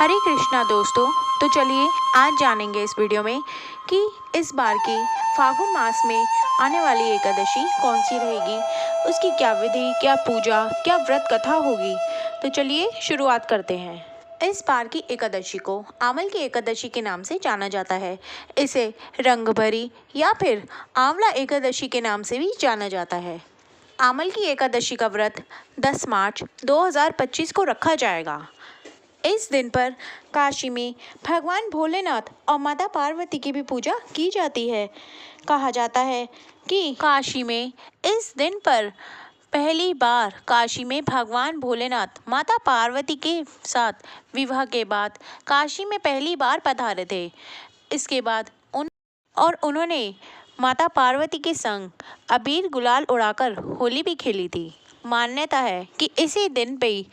हरे कृष्णा दोस्तों। तो चलिए आज जानेंगे इस वीडियो में कि इस बार की फागुन मास में आने वाली एकादशी कौन सी रहेगी, उसकी क्या विधि, क्या पूजा, क्या व्रत कथा होगी। तो चलिए शुरुआत करते हैं। इस बार की एकादशी को आमल की एकादशी के नाम से जाना जाता है। इसे रंगभरी या फिर आंवला एकादशी के नाम से भी जाना जाता है। आमल की एकादशी का व्रत 10 मार्च 2025 को रखा जाएगा। इस दिन पर काशी में भगवान भोलेनाथ और माता पार्वती की भी पूजा की जाती है। कहा जाता है कि काशी में इस दिन पर पहली बार काशी में भगवान भोलेनाथ माता पार्वती के साथ विवाह के बाद काशी में पहली बार पधारे थे। इसके बाद उन्होंने माता पार्वती के संग अबीर गुलाल उड़ाकर होली भी खेली थी। मान्यता है कि इसी दिन पे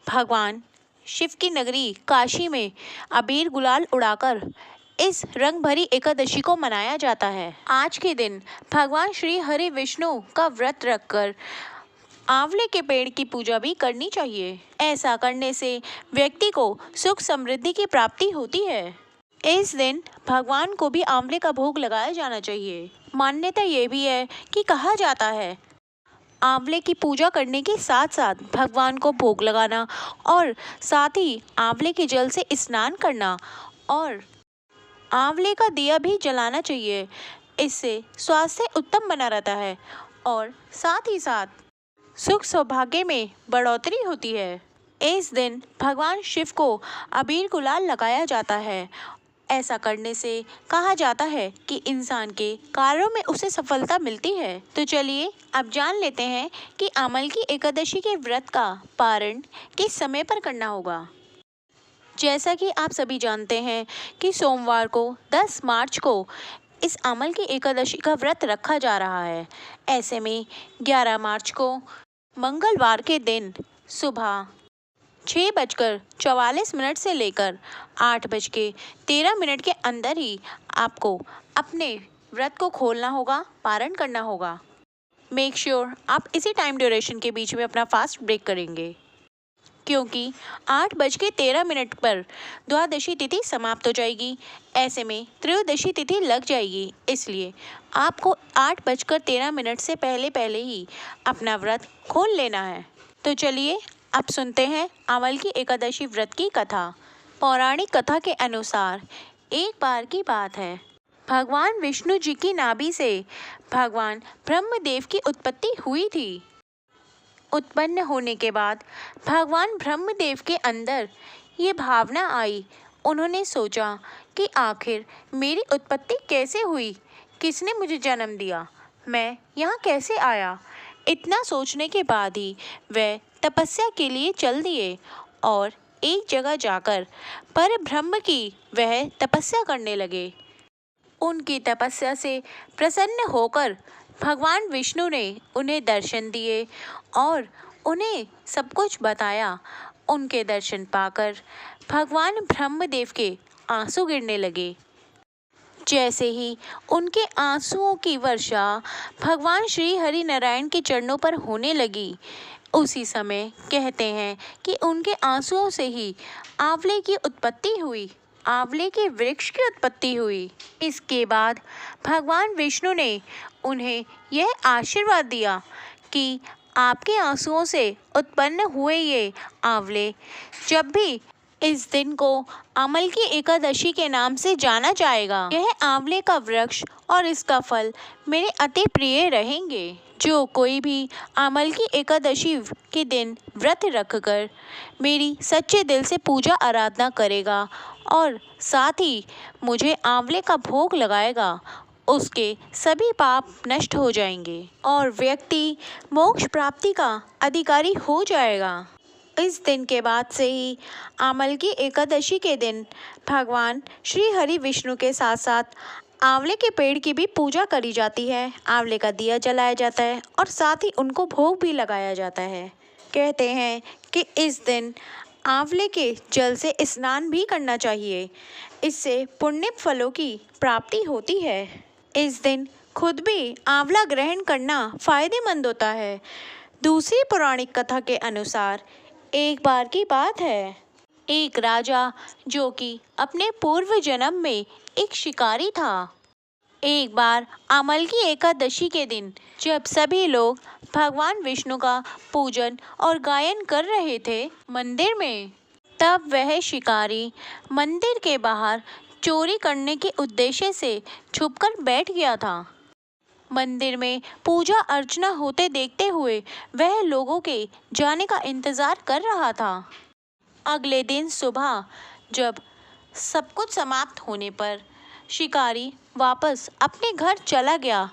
भगवान शिव की नगरी काशी में अबीर गुलाल उड़ाकर इस रंग भरी एकादशी को मनाया जाता है। आज के दिन भगवान श्री हरि विष्णु का व्रत रखकर आंवले के पेड़ की पूजा भी करनी चाहिए। ऐसा करने से व्यक्ति को सुख समृद्धि की प्राप्ति होती है। इस दिन भगवान को भी आंवले का भोग लगाया जाना चाहिए। मान्यता ये भी है कि कहा जाता है आंवले की पूजा करने के साथ साथ भगवान को भोग लगाना और साथ ही आंवले के जल से स्नान करना और आंवले का दिया भी जलाना चाहिए। इससे स्वास्थ्य उत्तम बना रहता है और साथ ही साथ सुख सौभाग्य में बढ़ोतरी होती है। इस दिन भगवान शिव को अबीर गुलाल लगाया जाता है। ऐसा करने से कहा जाता है कि इंसान के कार्यों में उसे सफलता मिलती है। तो चलिए अब जान लेते हैं कि आमल की एकादशी के व्रत का पारण किस समय पर करना होगा। जैसा कि आप सभी जानते हैं कि सोमवार को 10 मार्च को इस आमल की एकादशी का व्रत रखा जा रहा है। ऐसे में 11 मार्च को मंगलवार के दिन सुबह 6:44 से लेकर 8:13 के अंदर ही आपको अपने व्रत को खोलना होगा, पारण करना होगा। मेक श्योर आप इसी टाइम ड्यूरेशन के बीच में अपना फास्ट ब्रेक करेंगे, क्योंकि 8:13 पर द्वादशी तिथि समाप्त हो जाएगी। ऐसे में त्रयोदशी तिथि लग जाएगी, इसलिए आपको 8:13 से पहले ही अपना व्रत खोल लेना है। तो चलिए अब सुनते हैं आमल की एकादशी व्रत की कथा। पौराणिक कथा के अनुसार एक बार की बात है, भगवान विष्णु जी की नाभि से भगवान ब्रह्मदेव की उत्पत्ति हुई थी। उत्पन्न होने के बाद भगवान ब्रह्मदेव के अंदर ये भावना आई। उन्होंने सोचा कि आखिर मेरी उत्पत्ति कैसे हुई, किसने मुझे जन्म दिया, मैं यहाँ कैसे आया। इतना सोचने के बाद ही वह तपस्या के लिए चल दिए और एक जगह जाकर पर ब्रह्म की वह तपस्या करने लगे। उनकी तपस्या से प्रसन्न होकर भगवान विष्णु ने उन्हें दर्शन दिए और उन्हें सब कुछ बताया। उनके दर्शन पाकर भगवान ब्रह्मदेव के आंसू गिरने लगे। जैसे ही उनके आंसुओं की वर्षा भगवान श्री हरि नारायण के चरणों पर होने लगी, उसी समय कहते हैं कि उनके आंसुओं से ही आंवले की उत्पत्ति हुई, आंवले के वृक्ष की उत्पत्ति हुई। इसके बाद भगवान विष्णु ने उन्हें यह आशीर्वाद दिया कि आपके आंसुओं से उत्पन्न हुए ये आंवले जब भी इस दिन को आमल की एकादशी के नाम से जाना जाएगा, यह आंवले का वृक्ष और इसका फल मेरे अति प्रिय रहेंगे। जो कोई भी आमल की एकादशी के दिन व्रत रखकर मेरी सच्चे दिल से पूजा आराधना करेगा और साथ ही मुझे आंवले का भोग लगाएगा, उसके सभी पाप नष्ट हो जाएंगे और व्यक्ति मोक्ष प्राप्ति का अधिकारी हो जाएगा। इस दिन के बाद से ही आमल की एकादशी के दिन भगवान श्री हरि विष्णु के साथ साथ आंवले के पेड़ की भी पूजा करी जाती है। आंवले का दिया जलाया जाता है और साथ ही उनको भोग भी लगाया जाता है। कहते हैं कि इस दिन आंवले के जल से स्नान भी करना चाहिए, इससे पुण्य फलों की प्राप्ति होती है। इस दिन खुद भी आंवला ग्रहण करना फायदेमंद होता है। दूसरी पौराणिक कथा के अनुसार एक बार की बात है, एक राजा जो कि अपने पूर्व जन्म में एक शिकारी था। एक बार अमल की एकादशी के दिन जब सभी लोग भगवान विष्णु का पूजन और गायन कर रहे थे मंदिर में, तब वह शिकारी मंदिर के बाहर चोरी करने के उद्देश्य से छुपकर बैठ गया था। मंदिर में पूजा अर्चना होते देखते हुए वह लोगों के जाने का इंतजार कर रहा था। अगले दिन सुबह जब सब कुछ समाप्त होने पर शिकारी वापस अपने घर चला गया,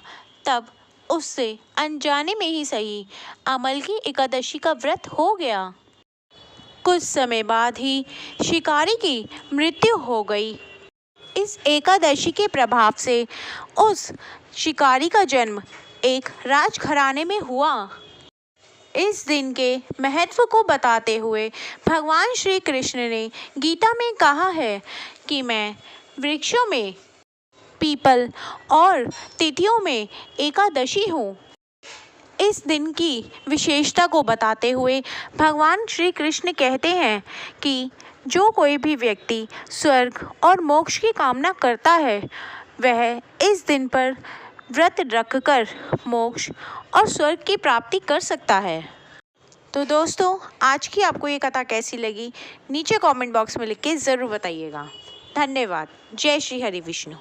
तब उससे अनजाने में ही सही अमल की एकादशी का व्रत हो गया। कुछ समय बाद ही शिकारी की मृत्यु हो गई। इस एकादशी के प्रभाव से उस शिकारी का जन्म एक राजघराने में हुआ। इस दिन के महत्व को बताते हुए भगवान श्री कृष्ण ने गीता में कहा है कि मैं वृक्षों में पीपल और तिथियों में एकादशी हूँ। इस दिन की विशेषता को बताते हुए भगवान श्री कृष्ण कहते हैं कि जो कोई भी व्यक्ति स्वर्ग और मोक्ष की कामना करता है, वह इस दिन पर व्रत रखकर मोक्ष और स्वर्ग की प्राप्ति कर सकता है। तो दोस्तों, आज की आपको ये कथा कैसी लगी, नीचे कमेंट बॉक्स में लिख के ज़रूर बताइएगा। धन्यवाद। जय श्री हरि विष्णु।